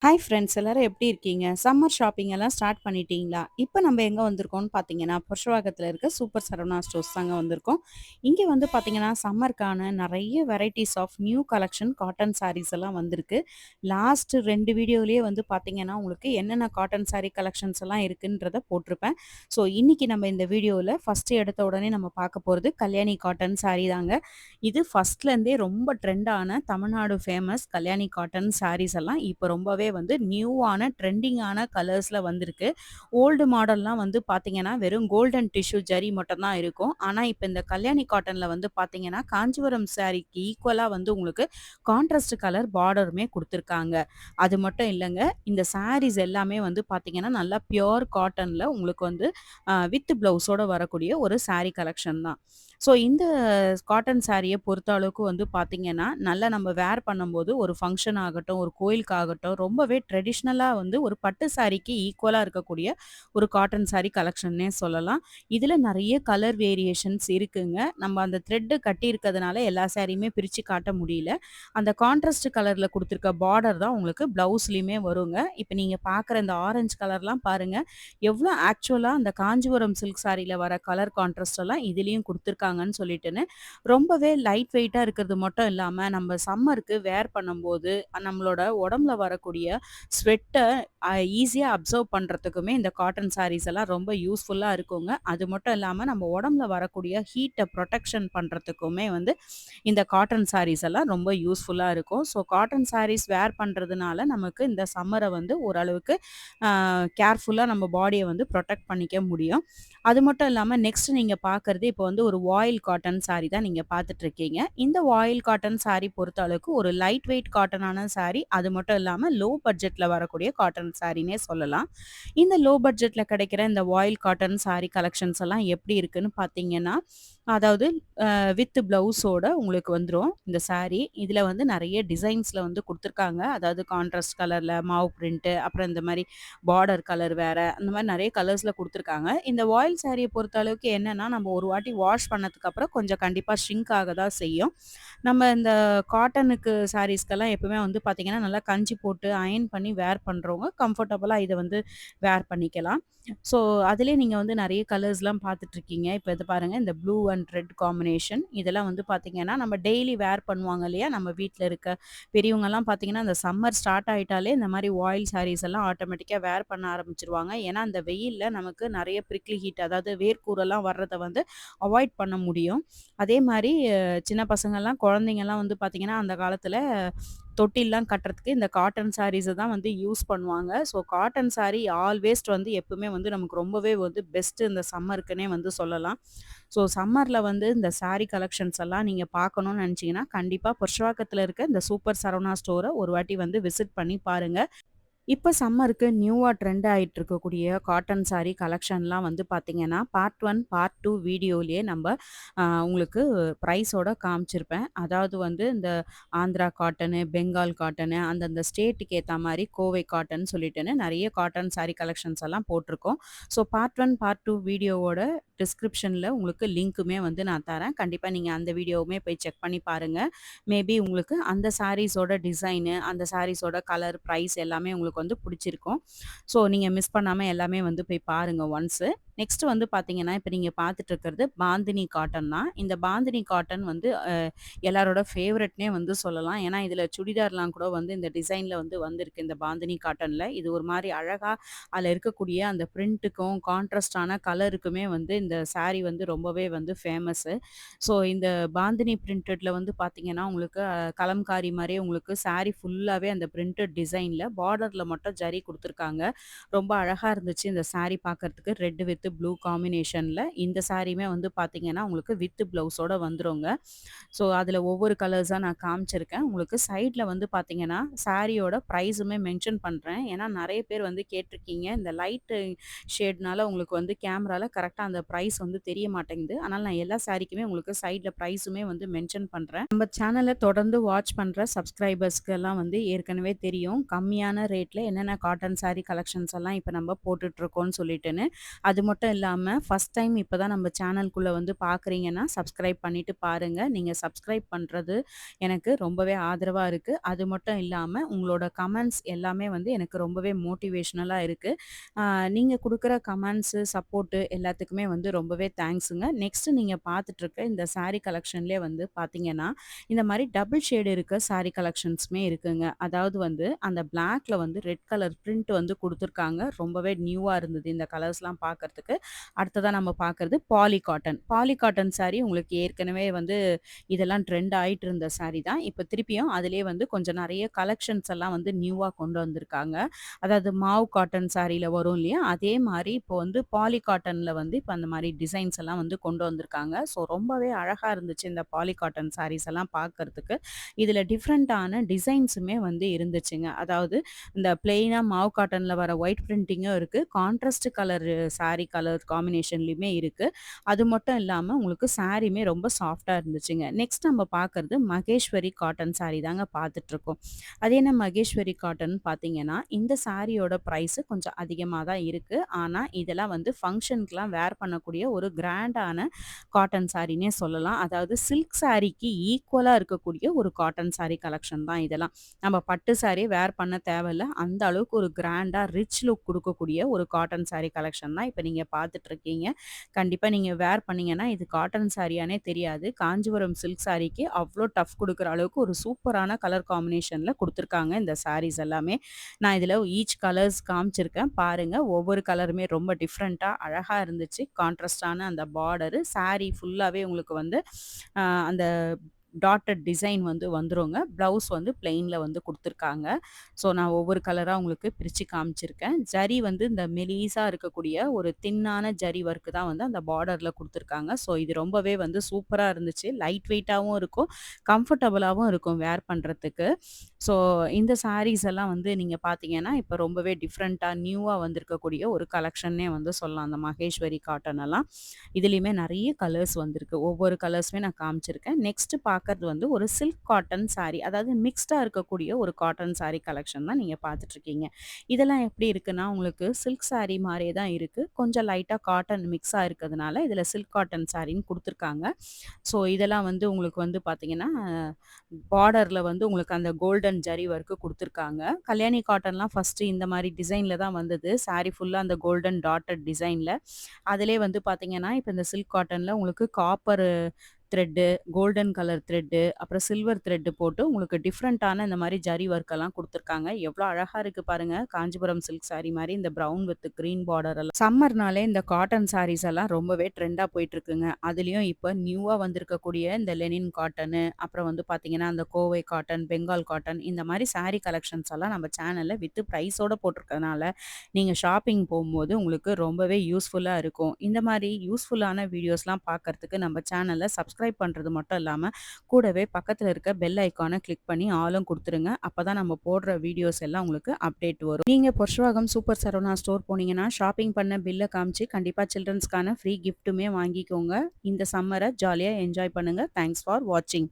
Hi friends எல்லாரும் எப்படி இருக்கீங்க? சம்மர் ஷாப்பிங் எல்லாம் ஸ்டார்ட் பண்ணிட்டீங்களா? இப்ப நம்ம எங்க வந்திருக்கோம்னு பார்த்தீங்கன்னா, புருஷவாக்கத்துல இருக்க சூப்பர் சரவணா ஸ்டோர்ஸ் தாங்க வந்திருக்கோம். இங்க வந்து பார்த்தீங்கன்னா, சம்மருக்கான நெறைய varieties of new collection cotton saris எல்லாம் வந்திருக்கு. லாஸ்ட் 2 வீடியோலயே வந்து பார்த்தீங்கன்னா, உங்களுக்கு என்னென்ன காட்டன் சாரீ கலெக்ஷன்ஸ் எல்லாம் இருக்குன்றத போட்டிருப்பேன். ஸோ இன்னைக்கு நம்ம இந்த வீடியோல ஃபர்ஸ்ட் எடுத்த உடனே நம்ம பார்க்க போறது கல்யாணி காட்டன் சாரீ தாங்க. இது ஃபர்ஸ்ட்லேருந்தே ரொம்ப ட்ரெண்டான தமிழ்நாடு ஃபேமஸ் கல்யாணி காட்டன் சாரீஸ் எல்லாம் இப்போ ரொம்பவே வந்து நியூவான ட்ரெண்டிங்கான கலர்ஸ்ல வந்திருக்கு. ஓல்டு மாடல்லாம் வந்து பார்த்தீங்கன்னா, வெறும் கோல்டன் டிஷ்யூ ஜரி மட்டும் தான் இருக்கும். ஆனா, இப்ப இந்த கல்யாணி காட்டன்ல வந்து பார்த்தீங்கன்னா, காஞ்சிபுரம் சாரீக்கு ஈக்குவலா வந்து உங்களுக்கு கான்ட்ராஸ்ட் கலர் பார்டருமே குடுத்துருக்காங்க. அது மட்டும் இல்லங்க, இந்த சாரீஸ் எல்லாமே வந்து பார்த்தீங்கன்னா, நல்லா பியூர் காட்டன்ல உங்களுக்கு வந்து வித் பிளவுஸோட வரக்கூடிய ஒரு சாரீ கலெக்ஷன் தான். ஸோ இந்த காட்டன் சாரிய பொறுத்த அளவுக்கு வந்து பார்த்தீங்கன்னா, நல்லா நம்ம வேர் பண்ணும்போது ஒரு ஃபங்ஷன் ஆகட்டும், ஒரு கோயிலுக்காகட்டும் ரொம்பவே ட்ரெடிஷ்னலா வந்து ஒரு பட்டு சாரிக்கு ஈக்குவலா இருக்கக்கூடிய ஒரு காட்டன் சாரி கலெக்ஷன்னே சொல்லலாம். இதுல நெறைய கலர் வேரியேஷன்ஸ் இருக்குங்க. நம்ம அந்த த்ரெட் கட்டியிருக்கிறதுனால எல்லா சாரியுமே பிரிச்சு காட்ட முடியல. அந்த கான்ட்ராஸ்ட் கலர்ல குடுத்துருக்க பார்டர் தான் உங்களுக்கு ப்ளவுஸ்லயுமே வருங்க. இப்ப நீங்க பார்க்குற இந்த ஆரஞ்சு கலர்லாம் பாருங்க, எவ்ளோ ஆக்சுவலா அந்த காஞ்சிபுரம் சில்க் சாரில வர கலர் கான்ட்ராஸ்ட் எல்லாம் இதுலயும் குடுத்துருக்காங்கன்னு சொல்லிட்டுன்னு ரொம்பவே லைட் வெயிட்டா இருக்கிறது மட்டும் இல்லாம, நம்ம சம்மருக்கு வேர் பண்ணும்போது, நம்மளோட உடம்புல வரக்கூடிய ஸ்வெட்ட ஈஸியா அப்சர்வ் பண்றதுக்குமே இந்த காட்டன் சாரீஸ் எல்லாம் ரொம்ப யூஸ்ஃபுல்லா இருக்குங்க. அது மட்டும் இல்லாம நம்ம உடம்புல வரக்கூடிய ஹீட்ட புரொடெக்ஷன் பண்றதுக்குமே வந்து இந்த காட்டன் சாரீஸ் எல்லாம் ரொம்ப யூஸ்ஃபுல்லா இருக்கும். ஸோ காட்டன் சாரீஸ் வேர் பண்றதுனால நமக்கு இந்த சம்மர வந்து ஓரளவுக்கு அ கேர்ஃபுல்லா நம்ம பாடிய வந்து புரொடெக்ட் பண்ணிக்க முடியும். அது மட்டும் இல்லாம நெக்ஸ்ட் நீங்க பார்க்கறது இப்போ வந்து ஒரு வாயில் காட்டன் சாரி தான் நீங்க பார்த்துட்டு இருக்கீங்க. இந்த வாயில் காட்டன் சாரி பொறுத்த அளவுக்கு ஒரு லைட் வெயிட் காட்டனான சாரி. அது மட்டும் இல்லாம லோ பட்ஜெட்ல வரக்கூடிய காட்டன் சாரின்னே சொல்லலாம். இந்த லோ பட்ஜெட்ல கிடைக்கிற இந்த வாயில் காட்டன் சாரி கலெக்ஷன்ஸ் எல்லாம் எப்படி இருக்குன்னு பார்த்தீங்கன்னா, அதாவது வித் பிளவுஸோட உங்களுக்கு வந்துரும் இந்த சாரி. இதுல வந்து நெறைய டிசைன்ஸ்ல வந்து குடுத்துருக்காங்க. அதாவது கான்ட்ராஸ்ட் கலர்ல, மாவ் பிரிண்ட், அப்புறம் இந்த மாரி பார்டர் கலர் வேற, அந்த மாரி நெறைய கலர்ஸ்ல குடுத்துருக்காங்க. இந்த வாயில் சாரிய பொறுத்த அளவுக்கு என்னன்னா, நம்ம ஒரு வாட்டி வாஷ் பண்ணதுக்கு அப்புறம் கொஞ்சம் கண்டிப்பா ஷ்ரிங்க் ஆக தான் செய்யும். நம்ம இந்த காட்டனுக்கு சாரீஸ்க்கெல்லாம் எப்பவுமே வந்து பார்த்தீங்கன்னா, நல்லா கஞ்சி போட்டு அயர்ன் பண்ணி வேர் பண்றவங்க கம்ஃபர்டபுளா இத வந்து வேர் பண்ணிக்கலாம். ஸோ, அதிலேயே நீங்க வந்து நெறைய கலர்ஸ்லாம் பார்த்துட்டுருக்கீங்க. இப்ப இது பாருங்க, இந்த ப்ளூ அண்ட் ரெட் காம்பினேஷன் இதெல்லாம் வந்து பார்த்தீங்கன்னா, நம்ம டெய்லி வேர் பண்ணுவாங்க இல்லையா? நம்ம வீட்ல இருக்க பெரியவங்கலாம் பார்த்தீங்கன்னா, இந்த சம்மர் ஸ்டார்ட் ஆயிட்டாலே இந்த மாரி வாயில் சாரீஸ் எல்லாம் ஆட்டோமேட்டிக்கா வேர் பண்ண ஆரம்பிச்சுருவாங்க. ஏன்னா, அந்த வெயில்ல நமக்கு நெறைய பிரிக்லி ஹீட் அதாவது வேர்க்கூரெல்லாம் வர்றத வந்து அவாய்ட் பண்ண முடியும். அதே மாரி சின்ன பசங்கலாம், குழந்தைங்கலாம் வந்து பார்த்தீங்கன்னா, அந்த காலத்தில தொட்டில்லாம் கட்டுறதுக்கு இந்த காட்டன் சாரீஸ தான் வந்து யூஸ் பண்ணுவாங்க. ஸோ காட்டன் சாரி ஆல்வேஸ் வந்து எப்பவுமே வந்து நமக்கு ரொம்பவே வந்து பெஸ்ட் இந்த சம்மருக்குன்னே வந்து சொல்லலாம். ஸோ சம்மர்ல வந்து இந்த சாரி கலெக்ஷன்ஸ் எல்லாம் நீங்க பார்க்கணும்னு நினைச்சீங்கன்னா, கண்டிப்பா புருஷவாக்கத்தில இருக்க இந்த சூப்பர் சரவணா ஸ்டோர ஒரு வாட்டி வந்து விசிட் பண்ணி பாருங்க. இப்ப சம்மருக்கு நியூவா ட்ரெண்ட் ஆயிட்டு இருக்கக்கூடிய காட்டன் சாரி கலெக்ஷன்லாம் வந்து பார்த்தீங்கன்னா, பார்ட் 1, பார்ட் 2 வீடியோலயே நம்ப உங்களுக்கு பிரைஸோட காமிச்சிருப்பேன். அதாவது வந்து இந்த ஆந்திரா காட்டனு, பெங்கால் காட்டனு, அந்தந்த ஸ்டேட்டுக்கு ஏத்தா மாரி கோவை காட்டன் சொல்லிட்டுன்னு நெறைய காட்டன் சாரி கலெக்ஷன்ஸ் எல்லாம் போட்டிருக்கோம். ஸோ பார்ட் 1, பார்ட் 2 வீடியோவோட டிஸ்கிரிப்ஷன்ல உங்களுக்கு லிங்க்குமே வந்து நான் தரேன். கண்டிப்பா நீங்க அந்த வீடியோவுமே போய் செக் பண்ணி பாருங்க. மேபி உங்களுக்கு அந்த சாரீஸோட டிசைனு, அந்த சாரீஸோட கலர், பிரைஸ் எல்லாமே உங்களுக்கு வந்து புடிச்சிருக்கும். ஸோ நீங்க மிஸ் பண்ணாம எல்லாமே வந்து போய் பாருங்க ஒன்ஸு. நெக்ஸ்ட் வந்து பார்த்தீங்கன்னா, இப்ப நீங்க பார்த்துட்டு இருக்கிறது பாந்தினி காட்டன் தான். இந்த பாந்தினி காட்டன் வந்து எல்லாரோட ஃபேவரைட்ன்னே வந்து சொல்லலாம். ஏன்னா, இதில சுடிதார்லாம் கூட வந்து இந்த டிசைன்ல வந்து வந்திருக்கு இந்த பாந்தினி காட்டன்ல. இது ஒரு மாரி அழகா அதில இருக்கக்கூடிய அந்த பிரிண்ட்டுக்கும், கான்ட்ராஸ்ட்டான கலருக்குமே வந்து இந்த சாரி வந்து ரொம்பவே வந்து ஃபேமஸு. ஸோ இந்த பாந்தினி பிரிண்டட்ல வந்து பார்த்தீங்கன்னா, உங்களுக்கு கலம்காரி மாரியே உங்களுக்கு சாரி ஃபுல்லாவே அந்த பிரிண்டட் டிசைன்ல பார்டர்ல மட்டும் ஜரி குடுத்துருக்காங்க. ரொம்ப அழகா இருந்துச்சு இந்த சாரி பார்க்கறதுக்கு. ரெட் வித் ப்ளூ காம்பினேஷன்ல. இந்த சாரியுமே வந்து பார்த்தீங்கன்னா, உங்களுக்கு வித் ப்ளவுஸோட வந்துருங்க. ஸோ அதில ஒவ்வொரு கலர்ஸா நான் காமிச்சிருக்கேன். உங்களுக்கு சைட்ல வந்து பார்த்தீங்கன்னா, சாரியோட பிரைஸுமே மென்ஷன் பண்றேன். ஏன்னா நெறைய பேர் வந்து கேட்டிருக்கீங்க. இந்த லைட் ஷேட்னால உங்களுக்கு வந்து கேமரால கரெக்ட்டா அந்த பிரைஸ் வந்து தெரிய மாட்டேங்குது. அதனால நான் எல்லா சாரிக்குமே உங்களுக்கு சைட்ல பிரைஸுமே வந்து மென்ஷன் பண்றேன். நம்ம சேனல தொடர்ந்து வாட்ச் பண்ற சப்ஸ்கிரைபர்ஸ்க்கெல்லாம் வந்து ஏற்கனவே தெரியும். கம்மியான ரேட்ல என்னென்ன காட்டன் சாரி கலெக்ஷன்ஸ் எல்லாம் இப்ப நம்ம போட்டுட்ருக்கோம்னு சொல்லிட்டுன்னு. அது மட்டும் மட்டும் இல்லாம ஃபர்ஸ்ட் டைம் இப்ப தான் நம்ம சேனலுக்குள்ள வந்து பார்க்குறீங்கன்னா, சப்ஸ்கிரைப் பண்ணிட்டு பாருங்க. நீங்க சப்ஸ்கிரைப் பண்றது எனக்கு ரொம்பவே ஆதரவா இருக்கு. அது மட்டும் இல்லாம உங்களோட கமெண்ட்ஸ் எல்லாமே வந்து எனக்கு ரொம்பவே மோட்டிவேஷனலா இருக்கு. ஆ நீங்க குடுக்குற கமெண்ட்ஸு, சப்போர்ட்டு எல்லாத்துக்குமே வந்து ரொம்பவே தேங்க்ஸுங்க. நெக்ஸ்ட்டு நீங்க பார்த்துட்டுருக்க இந்த சாரி கலெக்ஷன்லயே வந்து பார்த்தீங்கன்னா, இந்த மாரி டபுள் ஷேட் இருக்க சாரி கலெக்ஷன்ஸுமே இருக்குங்க. அதாவது வந்து அந்த பிளாக்ல வந்து ரெட் கலர் பிரிண்ட் வந்து குடுத்துருக்காங்க. ரொம்பவே நியூவா இருந்தது இந்த கலர்ஸ்லாம் பார்க்கறதுக்கு. அடுத்ததா நம்ம பார்க்கறது poly cotton. Poly cotton sari உங்களுக்கு ஏற்கனவே வந்து இதெல்லாம் ட்ரெண்ட் ஆயிட்டு இருந்த சாரி தான். இப்ப திருப்பியும் அதிலேயே வந்து கொஞ்சம் நெறைய கலெக்ஷன்ஸ் எல்லாம் வந்து நியூவா கொண்டு வந்திருக்காங்க. அதாவது மாவ் காட்டன் சாரீல வரும் இல்லையா? அதே மாரி இப்போ வந்து பாலி காட்டன்ல வந்து இப்ப அந்த மாரி டிசைன்ஸ் எல்லாம் வந்து கொண்டு வந்திருக்காங்க. ஸோ ரொம்பவே அழகா இருந்துச்சு இந்த பாலி காட்டன் சாரீஸ் எல்லாம் பார்க்கறதுக்கு. இதுல டிஃபரண்டான டிசைன்ஸுமே வந்து இருந்துச்சுங்க. அதாவது இந்த பிளெயினா மாவ் காட்டன்ல வர ஒயிட் பிரிண்டிங்கும் இருக்கு. கான்ட்ராஸ்ட் கலர் சாரி கலர் காம்பினேஷன்லயுமே இருக்கு. அது மட்டும் இல்லாம உங்களுக்கு சாரியுமே ரொம்ப சாஃப்ட்டா இருந்துச்சுங்க. நெக்ஸ்ட் நம்ம பார்க்கறது மகேஸ்வரி காட்டன் சாரி தாங்க பார்த்துட்டுருக்கோம். அது என்ன மகேஸ்வரி காட்டன் பார்த்தீங்கன்னா, இந்த சாரியோட பிரைஸ் கொஞ்சம் அதிகமா தான் இருக்கு. ஆனா, இதெல்லாம் வந்து ஃபங்ஷனுக்குலாம் வேர் பண்ணக்கூடிய ஒரு கிராண்டான காட்டன் சாரின்னே சொல்லலாம். அதாவது சில்க் சாரிக்கு ஈக்குவலா இருக்கக்கூடிய ஒரு காட்டன் சாரி கலெக்ஷன் தான் இதெல்லாம். நம்ம பட்டு சாரியே வேர் பண்ண தேவையில்ல. அந்த அளவுக்கு ஒரு கிராண்டா ரிச் லுக் குடுக்கக்கூடிய ஒரு காட்டன் சாரி கலெக்ஷன் தான் இப்ப நீங்க பார்த்துட்டு இருக்கீங்க. கண்டிப்பா நீங்க வேர் பண்ணீங்கன்னா, இது காட்டன் சாரியான்னே தெரியாது. காஞ்சிபுரம் சில்க் சாரிக்கு அவ்ளோ டஃப் குடுக்குற அளவுக்கு ஒரு சூப்பரான கலர் காம்பினேஷன்ல குடுத்துருக்காங்க இந்த சாரீஸ் எல்லாமே. நான் இதுல ஈச் கலர்ஸ் காமிச்சிருக்கேன். பாருங்க. ஒவ்வொரு கலருமே ரொம்ப டிஃப்ரெண்ட்டா அழகா இருந்துச்சு. கான்ட்ராஸ்ட்டான அந்த பார்டரு, சாரி ஃபுல்லாவே உங்களுக்கு வந்து அந்த டாட்டட் டிசைன் வந்து வந்துருங்க. ப்ளவுஸ் வந்து பிளெயின்ல வந்து குடுத்துருக்காங்க. ஸோ, நான் ஒவ்வொரு கலரா உங்களுக்கு பிரிச்சு காமிச்சிருக்கேன். ஜரி வந்து இந்த மெலிசா இருக்கக்கூடிய ஒரு தின்னான ஜரி ஒர்க் தான் வந்து அந்த பார்டர்ல குடுத்துருக்காங்க. ஸோ, இது ரொம்பவே வந்து சூப்பரா இருந்துச்சு. லைட் வெயிட்டாவும் இருக்கும். கம்ஃபர்டபுளாவும் இருக்கும் வேர் பண்றதுக்கு. ஸோ, இந்த சாரீஸ் எல்லாம் வந்து நீங்க பார்த்தீங்கன்னா, இப்ப ரொம்பவே டிஃப்ரெண்ட்டா நியூவா வந்திருக்கக்கூடிய ஒரு கலெக்ஷன்னே வந்து சொல்லலாம். அந்த மகேஸ்வரி காட்டன் எல்லாம். இதுலயுமே நெறைய கலர்ஸ் வந்திருக்கு. ஒவ்வொரு கலர்ஸுமே நான் காமிச்சிருக்கேன். நெக்ஸ்ட் பார்க்கறது வந்து ஒரு சில்க் காட்டன் சாரி. அதாவது மிக்ஸ்டா இருக்கக்கூடிய ஒரு காட்டன் சாரி கலெக்ஷன் தான் நீங்க பார்த்துட்டுருக்கீங்க. இதெல்லாம் எப்படி இருக்குன்னா, உங்களுக்கு சில்க் சாரி மாரியே தான் இருக்கு. கொஞ்சம் லைட்டா காட்டன் மிக்ஸா இருக்கிறதுனால, இதுல சில்க் காட்டன் சாரின்னு குடுத்துருக்காங்க. ஸோ, இதெல்லாம் வந்து உங்களுக்கு வந்து பார்த்தீங்கன்னா, பார்டர்ல வந்து உங்களுக்கு அந்த கோல்டன் ஜரி ஒர்க்கு குடுத்துருக்காங்க. கல்யாணி காட்டன்லாம் ஃபர்ஸ்ட்டு இந்த மாரி டிசைன்ல தான் வந்தது. சாரி ஃபுல்லா அந்த கோல்டன் டாட்டட் டிசைன்ல. அதிலயே வந்து பார்த்தீங்கன்னா, இப்ப இந்த சில்க் காட்டன்ல உங்களுக்கு copper thread, golden colour thread, அப்புறம் சில்வர் த்ரெட் போட்டு உங்களுக்கு டிஃப்ரெண்ட்டான இந்த மாரி ஜரி ஒர்க் எல்லாம் குடுத்துருக்காங்க. எவ்ளோ அழகா இருக்கு பாருங்க. காஞ்சிபுரம் சில்க் சாரி மாரி இந்த ப்ரவுன் வித் கிரீன் பார்டர் எல்லாம். சம்மர்னாலே இந்த காட்டன் சாரீஸ் எல்லாம் ரொம்பவே ட்ரெண்டா போயிட்டுருக்குங்க. அதுலயும் இப்ப நியூவா வந்திருக்கக்கூடிய இந்த லெனின் காட்டனு, அப்புறம் வந்து பார்த்தீங்கன்னா, அந்த கோவை காட்டன், பெங்கால் காட்டன் இந்த மாரி சாரி கலெக்ஷன்ஸ் எல்லாம் நம்ம சேனல்ல வித் பிரைஸோட போட்டிருக்கதுனால, நீங்க ஷாப்பிங் போம்போது உங்களுக்கு ரொம்பவே யூஸ்ஃபுல்லா இருக்கும். இந்த மாரி யூஸ்ஃபுல்லான வீடியோஸ்லாம் பார்க்கறதுக்கு நம்ம சேனல சப்ஸ்கிரைப் பண்றது மட்டும் இல்லாம, கூடவே பக்கத்துல இருக்க பெல் ஐகான கிளிக் பண்ணி ஆலும் குடுத்துருங்க. அப்பதான் நம்ம போடுற வீடியோஸ் எல்லாம் உங்களுக்கு அப்டேட் வரும். நீங்க புருஷவாகம் சூப்பர் சரவணா ஸ்டோர் போனீங்கன்னா, ஷாப்பிங் பண்ண பில்ல காமிச்சு கண்டிப்பா சில்ட்ரன்ஸ்க்கான ஃப்ரீ கிஃப்ட்டுமே வாங்கிக்கோங்க. இந்த சம்மர ஜாலியா என்ஜாய் பண்ணுங்க. தேங்க்ஸ் ஃபார் வாட்சிங்.